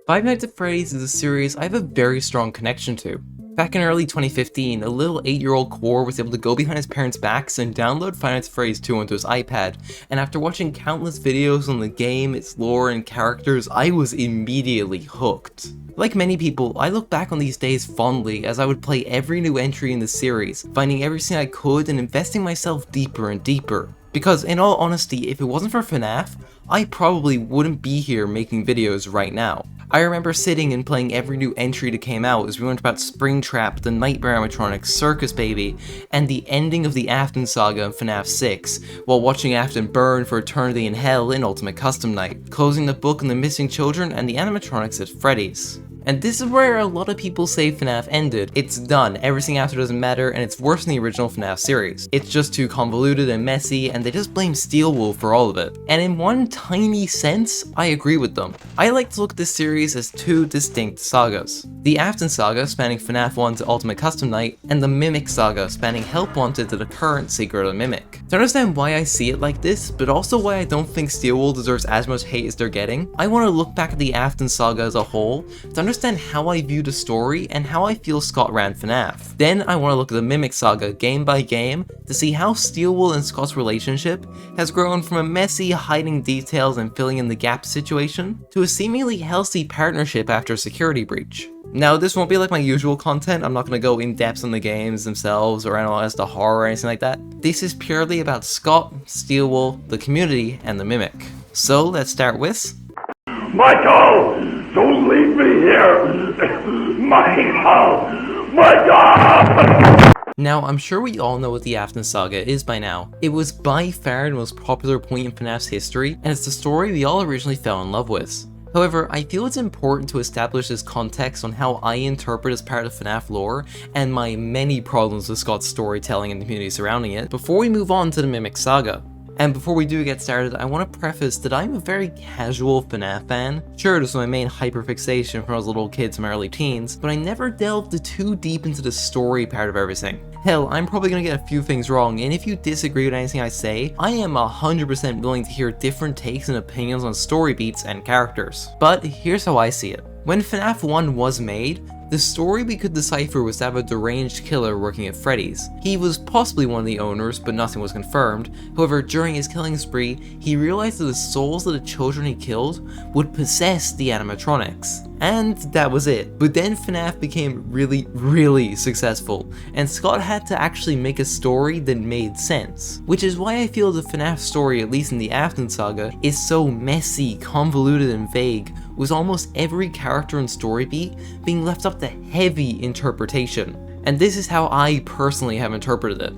Five Nights at Freddy's is a series I have a very strong connection to. Back in early 2015, a little 8-year-old Core was able to go behind his parents' backs and download Five Nights at Freddy's 2 onto his iPad, and after watching countless videos on the game, its lore, and characters, I was immediately hooked. Like many people, I look back on these days fondly as I would play every new entry in the series, finding everything I could and investing myself deeper and deeper. Because in all honesty, if it wasn't for FNAF, I probably wouldn't be here making videos right now. I remember sitting and playing every new entry that came out as we learned about Springtrap, the Nightmare animatronics, Circus Baby, and the ending of the Afton Saga in FNAF 6, while watching Afton burn for eternity in hell in Ultimate Custom Night, closing the book on the missing children and the animatronics at Freddy's. And this is where a lot of people say FNAF ended. It's done, everything after doesn't matter, and it's worse than the original FNAF series. It's just too convoluted and messy, and they just blame Steelwolf for all of it. And in one tiny sense, I agree with them. I like to look at this series as two distinct sagas. The Afton Saga, spanning FNAF 1 to Ultimate Custom Night, and the Mimic Saga, spanning Help Wanted to the current Secret of the Mimic. To understand why I see it like this, but also why I don't think Steelwolf deserves as much hate as they're getting, I want to look back at the Afton Saga as a whole to understand how I view the story and how I feel Scott ran FNAF. Then I want to look at the Mimic Saga game by game to see how Steelwolf and Scott's relationship has grown from a messy hiding details and filling in the gaps situation to a seemingly healthy partnership after a security breach. Now, this won't be like my usual content. I'm not going to go in depth on the games themselves or analyze the horror or anything like that. This is purely about Scott, Steelwolf, the community, and the Mimic. So let's start with... Michael! Don't leave me here! Michael! Now, I'm sure we all know what the Afton Saga is by now. It was by far the most popular point in FNAF's history, and it's the story we all originally fell in love with. However, I feel it's important to establish this context on how I interpret as part of FNAF lore, and my many problems with Scott's storytelling and the community surrounding it, before we move on to the Mimic Saga. And before we do get started, I want to preface that I'm a very casual FNAF fan. Sure, this was my main hyperfixation from when I was a little kid to my early teens, but I never delved too deep into the story part of everything. Hell, I'm probably gonna get a few things wrong, and if you disagree with anything I say, I am 100% willing to hear different takes and opinions on story beats and characters. But here's how I see it. When FNAF 1 was made, the story we could decipher was to have a deranged killer working at Freddy's. He was possibly one of the owners, but nothing was confirmed. However, during his killing spree, he realized that the souls of the children he killed would possess the animatronics. And that was it. But then FNAF became really successful, and Scott had to actually make a story that made sense. Which is why I feel the FNAF story, at least in the Afton Saga, is so messy, convoluted, and vague, with almost every character and story beat being left up to heavy interpretation. And this is how I personally have interpreted it.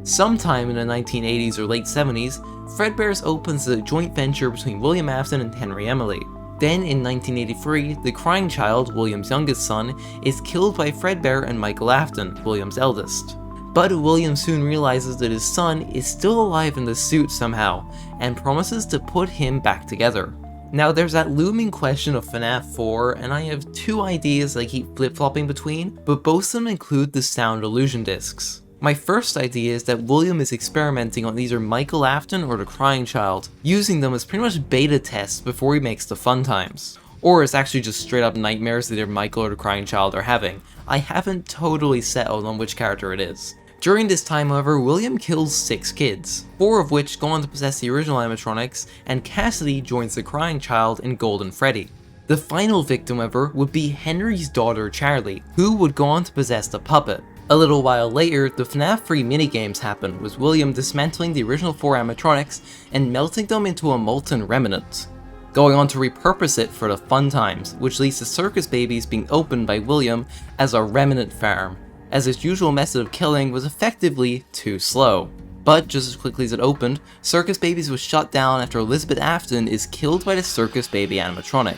Sometime in the 1980s or late 70s, Fredbear's opens a joint venture between William Afton and Henry Emily. Then in 1983, the crying child, William's youngest son, is killed by Fredbear and Michael Afton, William's eldest. But William soon realizes that his son is still alive in the suit somehow, and promises to put him back together. Now there's that looming question of FNAF 4, and I have two ideas I keep flip-flopping between, but both of them include the sound illusion discs. My first idea is that William is experimenting on either Michael Afton or the crying child, using them as pretty much beta tests before he makes the fun times. Or it's actually just straight up nightmares that either Michael or the crying child are having. I haven't totally settled on which character it is. During this time, however, William kills 6 kids, 4 of which go on to possess the original animatronics, and Cassidy joins the crying child in Golden Freddy. The final victim, however, would be Henry's daughter Charlie, who would go on to possess the puppet. A little while later, the FNAF 3 minigames happen, with William dismantling the original 4 animatronics and melting them into a molten remnant, going on to repurpose it for the fun times, which leads to Circus Babies being opened by William as a remnant farm, as his usual method of killing was effectively too slow. But just as quickly as it opened, Circus Babies was shut down after Elizabeth Afton is killed by the Circus Baby animatronic.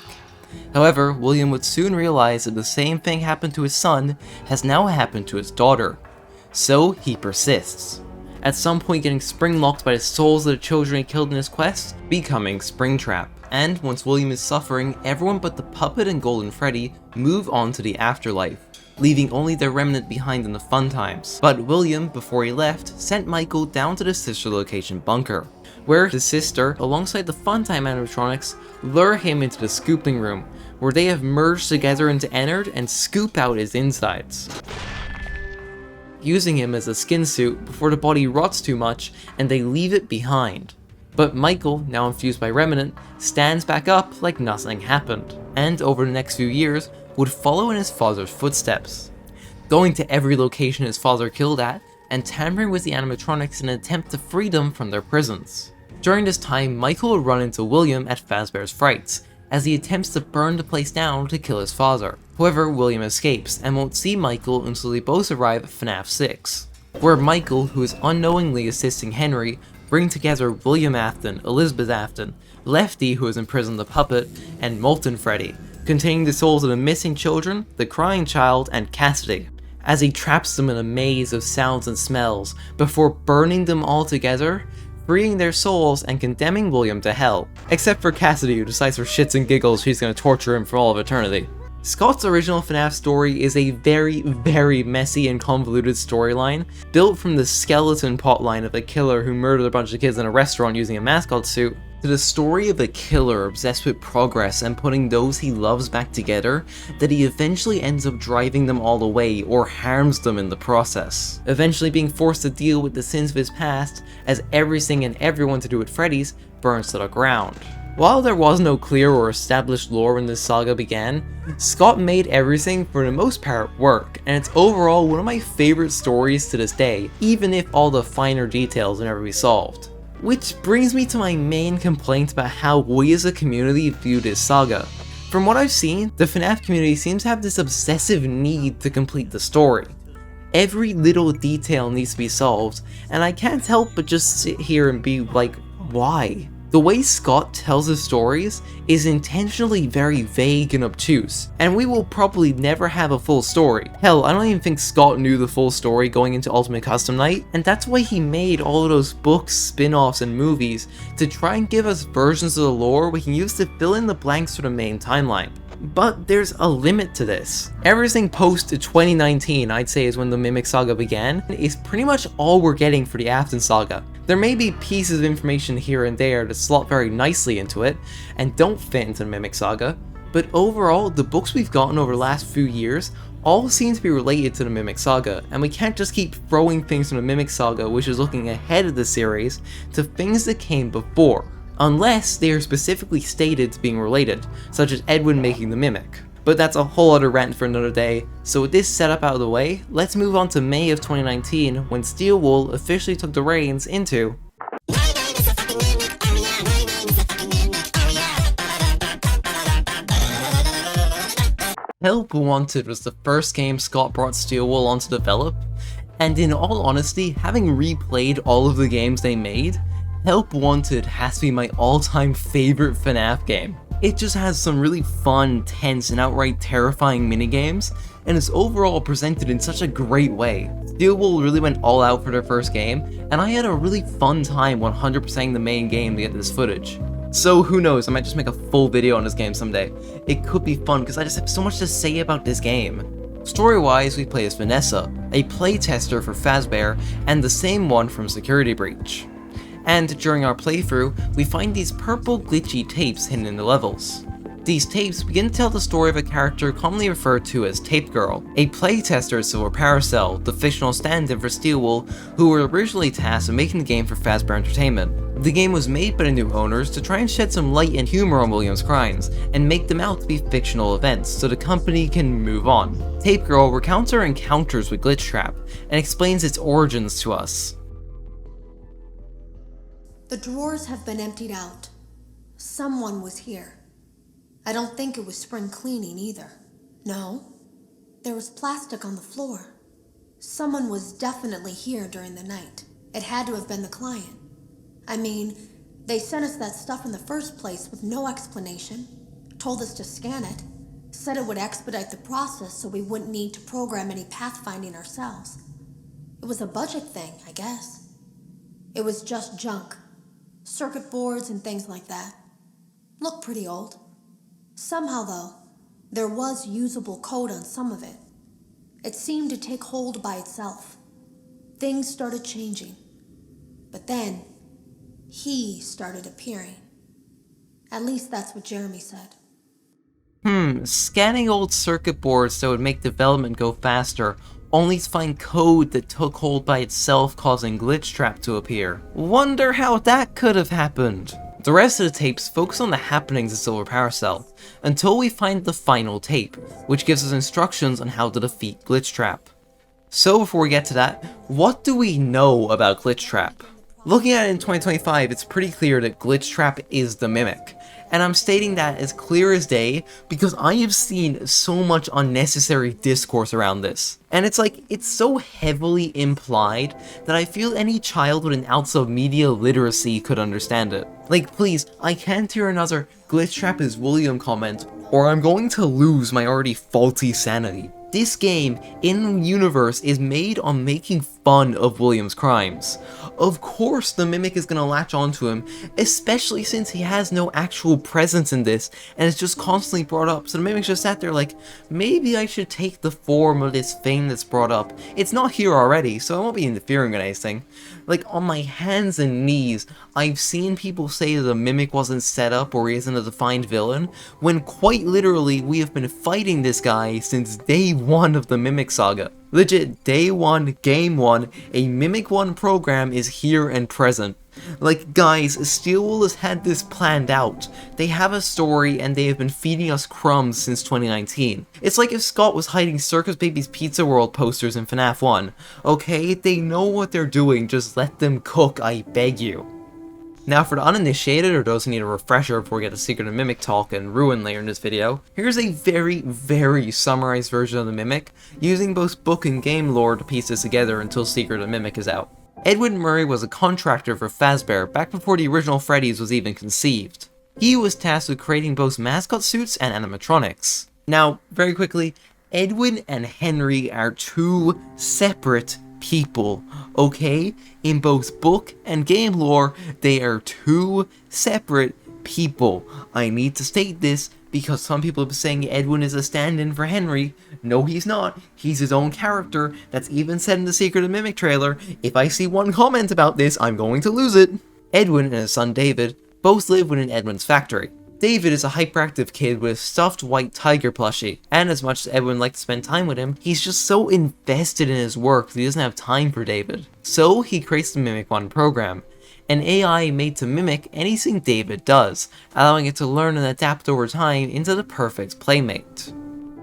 However, William would soon realize that the same thing happened to his son has now happened to his daughter. So he persists, at some point getting spring-locked by the souls of the children he killed in his quest, becoming Springtrap. And once William is suffering, everyone but the puppet and Golden Freddy move on to the afterlife, leaving only their remnant behind in the fun times. But William, before he left, sent Michael down to the sister location bunker. where his sister, alongside the Funtime animatronics, lure him into the scooping room, where they have merged together into Ennard and scoop out his insides, using him as a skin suit before the body rots too much and they leave it behind. But Michael, now infused by Remnant, stands back up like nothing happened, and over the next few years would follow in his father's footsteps, going to every location his father killed at and tampering with the animatronics in an attempt to free them from their prisons. During this time, Michael will run into William at Fazbear's Frights, as he attempts to burn the place down to kill his father. However, William escapes and won't see Michael until they both arrive at FNAF 6, where Michael, who is unknowingly assisting Henry, bring together William Afton, Elizabeth Afton, Lefty, who is imprisoned the puppet, and Molten Freddy, containing the souls of the missing children, the crying child, and Cassidy, as he traps them in a maze of sounds and smells before burning them all together, freeing their souls and condemning William to hell, except for Cassidy, who decides for shits and giggles she's going to torture him for all of eternity. Scott's original FNAF story is a very, very messy and convoluted storyline, built from the skeleton plotline of a killer who murdered a bunch of kids in a restaurant using a mascot suit, to the story of a killer obsessed with progress and putting those he loves back together, that he eventually ends up driving them all away or harms them in the process, eventually being forced to deal with the sins of his past as everything and everyone to do with Freddy's burns to the ground. While there was no clear or established lore when this saga began, Scott made everything for the most part work, and it's overall one of my favorite stories to this day, even if all the finer details will never be solved. Which brings me to my main complaint about how we as a community view this saga. From what I've seen, the FNAF community seems to have this obsessive need to complete the story. Every little detail needs to be solved, and I can't help but just sit here and be like, why? The way Scott tells his stories is intentionally very vague and obtuse, and we will probably never have a full story. Hell, I don't even think Scott knew the full story going into Ultimate Custom Night, and that's why he made all of those books, spin-offs, and movies to try and give us versions of the lore we can use to fill in the blanks for the main timeline. But there's a limit to this. Everything post 2019, I'd say, is when the Mimic Saga began, is pretty much all we're getting for the Afton Saga. There may be pieces of information here and there that slot very nicely into it, and don't fit into the Mimic Saga, but overall, the books we've gotten over the last few years all seem to be related to the Mimic Saga, and we can't just keep throwing things from the Mimic Saga, which is looking ahead of the series, to things that came before, unless they are specifically stated to being related, such as Edwin making the Mimic. But that's a whole other rant for another day, so with this setup out of the way, let's move on to May of 2019, when Steel Wool officially took the reins into Help Wanted was the first game Scott brought Steel Wool on to develop, and in all honesty, having replayed all of the games they made, Help Wanted has to be my all-time favorite FNAF game. It just has some really fun, tense, and outright terrifying minigames, and is overall presented in such a great way. Steel Wool really went all out for their first game, and I had a really fun time 100%ing the main game to get this footage. So who knows, I might just make a full video on this game someday. It could be fun because I just have so much to say about this game. Story-wise, we play as Vanessa, a playtester for Fazbear, and the same one from Security Breach. And during our playthrough, we find these purple glitchy tapes hidden in the levels. These tapes begin to tell the story of a character commonly referred to as Tape Girl, a playtester at Silver Paracel, the fictional stand-in for Steel Wool, who were originally tasked with making the game for Fazbear Entertainment. The game was made by the new owners to try and shed some light and humor on William's crimes, and make them out to be fictional events so the company can move on. Tape Girl recounts her encounters with Glitch Trap, and explains its origins to us. The drawers have been emptied out. Someone was here. I don't think it was spring cleaning either. No, there was plastic on the floor. Someone was definitely here during the night. It had to have been the client. I mean, they sent us that stuff in the first place with no explanation, told us to scan it, said it would expedite the process so we wouldn't need to program any pathfinding ourselves. It was a budget thing, I guess. It was just junk. Circuit boards and things like that. Looked pretty old. Somehow, though, there was usable code on some of it. It seemed to take hold by itself. Things started changing. But then, he started appearing. At least that's what Jeremy said. Scanning old circuit boards that would make development go faster, only to find code that took hold by itself, causing Glitch Trap to appear. Wonder how that could have happened. The rest of the tapes focus on the happenings of Silver Power Cell, until we find the final tape, which gives us instructions on how to defeat Glitch Trap. So before we get to that, what do we know about Glitch Trap? Looking at it in 2025, it's pretty clear that Glitch Trap is the Mimic. And I'm stating that as clear as day because I have seen so much unnecessary discourse around this. And it's so heavily implied that I feel any child with an ounce of media literacy could understand it. Like, please, I can't hear another Glitch Trap is William comment, or I'm going to lose my already faulty sanity. This game, in universe, is made on making fun of William's crimes. Of course the Mimic is gonna latch onto him, especially since he has no actual presence in this, and it's just constantly brought up, so the Mimic's just sat there like, maybe I should take the form of this thing that's brought up. It's not here already, so I won't be interfering with anything. Like, on my hands and knees, I've seen people say that the Mimic wasn't set up or he isn't a defined villain, when quite literally we have been fighting this guy since day one of the Mimic Saga. Legit, day one, game one, a Mimic 1 program is here and present. Like, guys, Steelwool has had this planned out. They have a story and they have been feeding us crumbs since 2019. It's like if Scott was hiding Circus Baby's Pizza World posters in FNAF 1. Okay, they know what they're doing, just let them cook, I beg you. Now for the uninitiated or those who need a refresher before we get to Secret of Mimic talk and Ruin later in this video, here's a very summarized version of the Mimic, using both book and game lore to piece this together until Secret of Mimic is out. Edwin Murray was a contractor for Fazbear back before the original Freddy's was even conceived. He was tasked with creating both mascot suits and animatronics. Now, very quickly, Edwin and Henry are two separate people, okay? In both book and game lore, they are two separate people. I need to state this because some people have been saying Edwin is a stand-in for Henry. No, he's not. He's his own character. That's even said in the Secret of Mimic trailer. If I see one comment about this, I'm going to lose it. Edwin and his son David both live within Edwin's factory. David is a hyperactive kid with a stuffed white tiger plushie, and as much as Edwin likes to spend time with him, he's just so invested in his work that he doesn't have time for David. So he creates the Mimic 1 program, an AI made to mimic anything David does, allowing it to learn and adapt over time into the perfect playmate.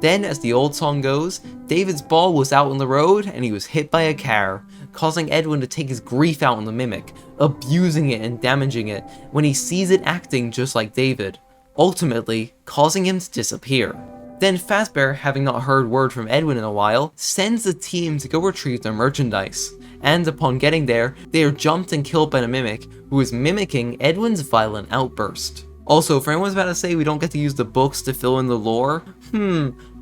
Then, as the old song goes, David's ball was out on the road and he was hit by a car, causing Edwin to take his grief out on the Mimic, abusing it and damaging it when he sees it acting just like David, ultimately causing him to disappear. Then Fazbear, having not heard word from Edwin in a while, sends the team to go retrieve their merchandise, and upon getting there, they are jumped and killed by the Mimic, who is mimicking Edwin's violent outburst. Also, if anyone's about to say we don't get to use the books to fill in the lore,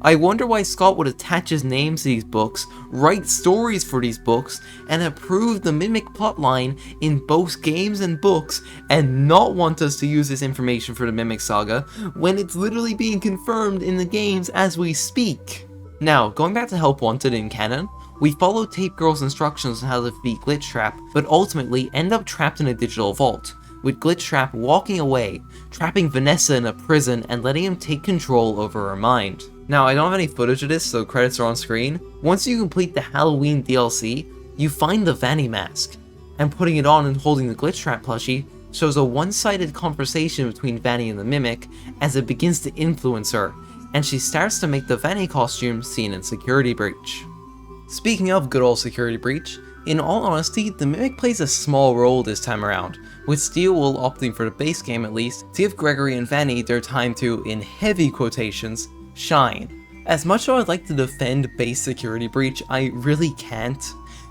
I wonder why Scott would attach his name to these books, write stories for these books, and approve the Mimic plotline in both games and books, and not want us to use this information for the Mimic Saga, when it's literally being confirmed in the games as we speak. Now, going back to Help Wanted in canon, we follow Tape Girl's instructions on how to defeat Glitch Trap, but ultimately end up trapped in a digital vault, with Glitch Trap walking away, trapping Vanessa in a prison and letting him take control over her mind. Now, I don't have any footage of this, so credits are on screen. Once you complete the Halloween DLC, you find the Vanny mask, and putting it on and holding the Glitch Trap plushie shows a one-sided conversation between Vanny and the Mimic as it begins to influence her, and she starts to make the Vanny costume seen in Security Breach. Speaking of good old Security Breach, in all honesty, the Mimic plays a small role this time around, with Steelwool opting for the base game at least to give Gregory and Vanny their time to, in heavy quotations, shine. As much as I'd like to defend base Security Breach, I really can't.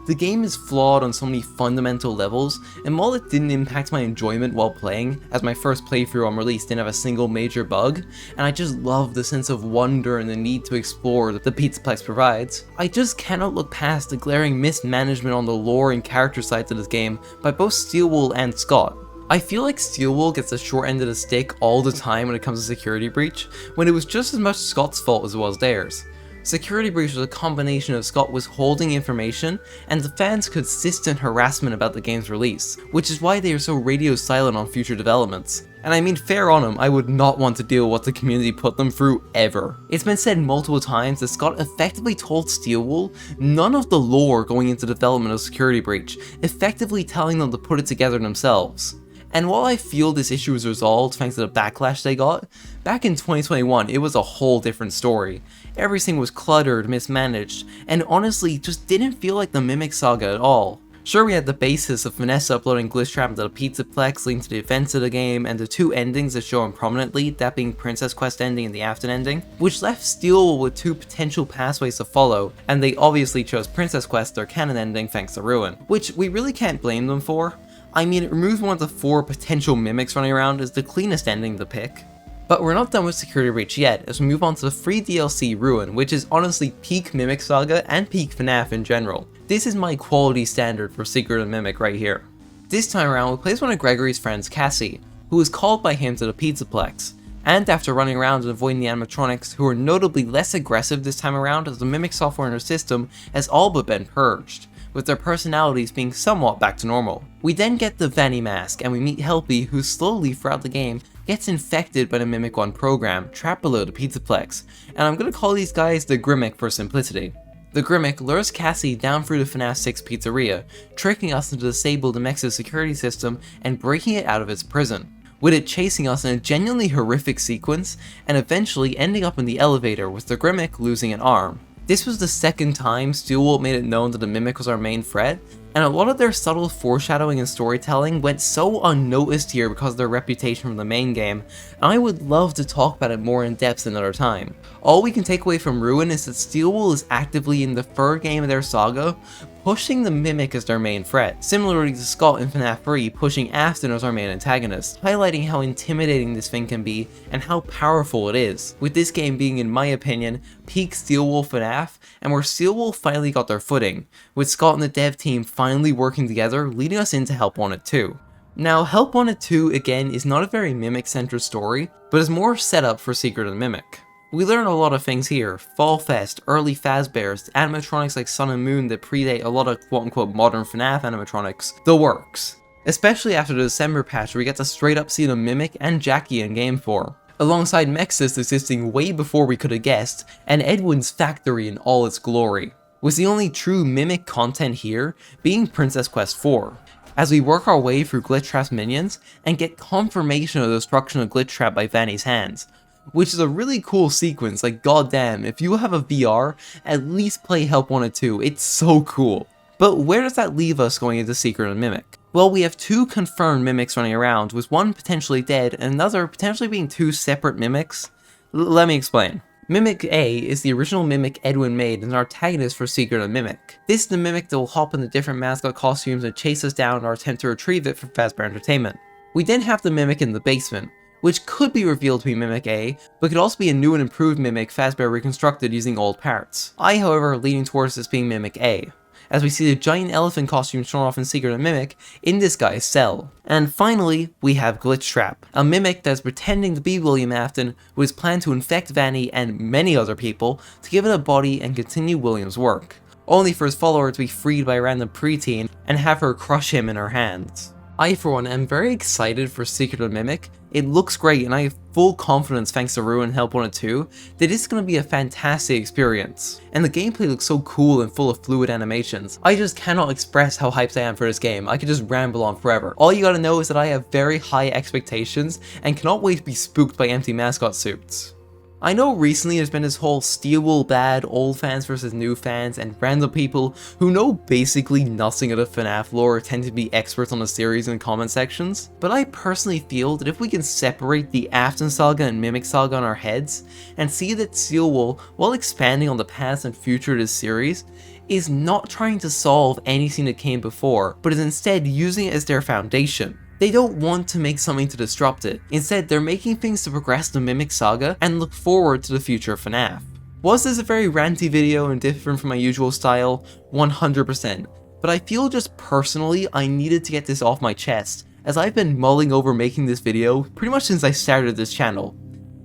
The game is flawed on so many fundamental levels, and while it didn't impact my enjoyment while playing, as my first playthrough on release didn't have a single major bug, and I just love the sense of wonder and the need to explore that the Pizzaplex provides, I just cannot look past the glaring mismanagement on the lore and character sides of this game by both Steelwool and Scott. I feel like Steelwool gets the short end of the stick all the time when it comes to Security Breach, when it was just as much Scott's fault as it was theirs. Security Breach was a combination of Scott withholding information and the fans' consistent harassment about the game's release, which is why they are so radio silent on future developments. And I mean, fair on him, I would not want to deal with what the community put them through ever. It's been said multiple times that Scott effectively told Steelwool none of the lore going into development of Security Breach, effectively telling them to put it together themselves. And while I feel this issue was resolved thanks to the backlash they got, back in 2021 it was a whole different story. Everything was cluttered, mismanaged, and honestly just didn't feel like the Mimic Saga at all. Sure, we had the basis of Vanessa uploading Glitchtrap into the Pizzaplex leading to the events of the game, and the two endings that show him prominently, that being Princess Quest ending and the Afton ending, which left Steelwool with two potential pathways to follow, and they obviously chose Princess Quest, their canon ending, thanks to Ruin, which we really can't blame them for. I mean, it removes one of the 4 potential mimics running around is the cleanest ending to pick. But we're not done with Security Breach yet, as we move on to the free DLC Ruin, which is honestly peak Mimic Saga and peak FNAF in general. This is my quality standard for Secret and Mimic right here. This time around, we place one of Gregory's friends, Cassie, who was called by him to the Pizzaplex, and after running around and avoiding the animatronics, who are notably less aggressive this time around as the Mimic software in her system has all but been purged, with their personalities being somewhat back to normal. We then get the Vanny mask, and we meet Helpy, who slowly throughout the game gets infected by the Mimic 1 program, trapped below the Pizzaplex, and I'm gonna call these guys the Grimmick for simplicity. The Grimmick lures Cassie down through the FNAF 6 pizzeria, tricking us into disable the Mex's security system and breaking it out of its prison, with it chasing us in a genuinely horrific sequence, and eventually ending up in the elevator with the Grimmick losing an arm. This was the second time Steelwool made it known that the Mimic was our main threat, and a lot of their subtle foreshadowing and storytelling went so unnoticed here because of their reputation from the main game, and I would love to talk about it more in depth another time. All we can take away from Ruin is that Steelwool is actively in the third game of their saga, pushing the Mimic as their main threat, similarly to Scott in FNAF 3 pushing Afton as our main antagonist, highlighting how intimidating this thing can be and how powerful it is, with this game being, in my opinion, peak Steelwool FNAF, and where Steelwool finally got their footing, with Scott and the dev team finally working together, leading us into Help Wanted 2. Now, Help Wanted 2 again is not a very Mimic-centered story, but is more set up for Secret and Mimic. We learn a lot of things here: Fall Fest, early Fazbears, animatronics like Sun and Moon that predate a lot of quote-unquote modern FNAF animatronics, the works. Especially after the December patch where we get to straight up see the Mimic and Jackie in game 4, alongside Mexis existing way before we could have guessed, and Edwin's factory in all its glory, with the only true Mimic content here being Princess Quest 4. As we work our way through Glitchtrap's minions and get confirmation of the destruction of Glitchtrap by Vanny's hands, which is a really cool sequence. Like, goddamn, if you have a VR, at least play Help Wanted 2, it's so cool. But where does that leave us going into Secret and Mimic? Well, we have 2 confirmed Mimics running around, with one potentially dead and another potentially being 2 separate Mimics. Let me explain. Mimic A is the original Mimic Edwin made and our antagonist for Secret and Mimic. This is the Mimic that will hop into different mascot costumes and chase us down in our attempt to retrieve it from Fazbear Entertainment. We then have the Mimic in the basement, which could be revealed to be Mimic A, but could also be a new and improved Mimic Fazbear reconstructed using old parts. I, however, leaning towards this being Mimic A, as we see the giant elephant costume shown off in Secret and Mimic in this guy's cell. And finally, we have Glitchtrap, a Mimic that is pretending to be William Afton, who is planned to infect Vanny and many other people to give it a body and continue William's work, only for his follower to be freed by a random preteen and have her crush him in her hands. I, for one, am very excited for Secret and Mimic. It looks great, and I have full confidence, thanks to Ruin Help Wanted 2, that it's going to be a fantastic experience. And the gameplay looks so cool and full of fluid animations. I just cannot express how hyped I am for this game. I could just ramble on forever. All you gotta know is that I have very high expectations, and cannot wait to be spooked by empty mascot suits. I know recently there's been this whole Steelwool bad, old fans versus new fans, and random people who know basically nothing of the FNAF lore tend to be experts on the series in comment sections, but I personally feel that if we can separate the Afton Saga and Mimic Saga on our heads, and see that Steelwool, while expanding on the past and future of this series, is not trying to solve anything that came before, but is instead using it as their foundation. They don't want to make something to disrupt it. Instead, they're making things to progress the Mimic Saga and look forward to the future of FNAF. Was this a very ranty video and different from my usual style? 100%. But I feel just personally I needed to get this off my chest, as I've been mulling over making this video pretty much since I started this channel.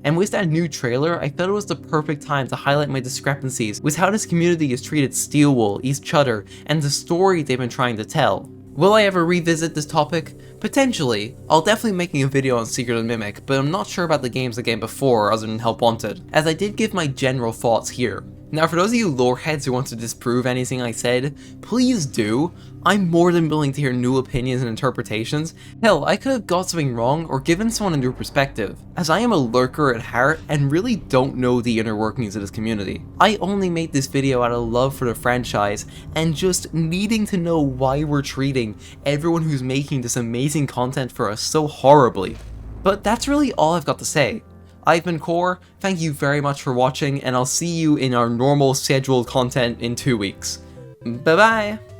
And with that new trailer, I felt it was the perfect time to highlight my discrepancies with how this community has treated Steelwool, each other, and the story they've been trying to tell. Will I ever revisit this topic? Potentially. I'll definitely be making a video on Secret of Mimic, but I'm not sure about the games that came before other than Help Wanted, as I did give my general thoughts here. Now for those of you lore heads who want to disprove anything I said, please do. I'm more than willing to hear new opinions and interpretations. Hell, I could have got something wrong or given someone a new perspective, as I am a lurker at heart and really don't know the inner workings of this community. I only made this video out of love for the franchise and just needing to know why we're treating everyone who's making this amazing content for us so horribly. But that's really all I've got to say. I've been Core, thank you very much for watching, and I'll see you in our normal scheduled content in 2 weeks. Bye bye!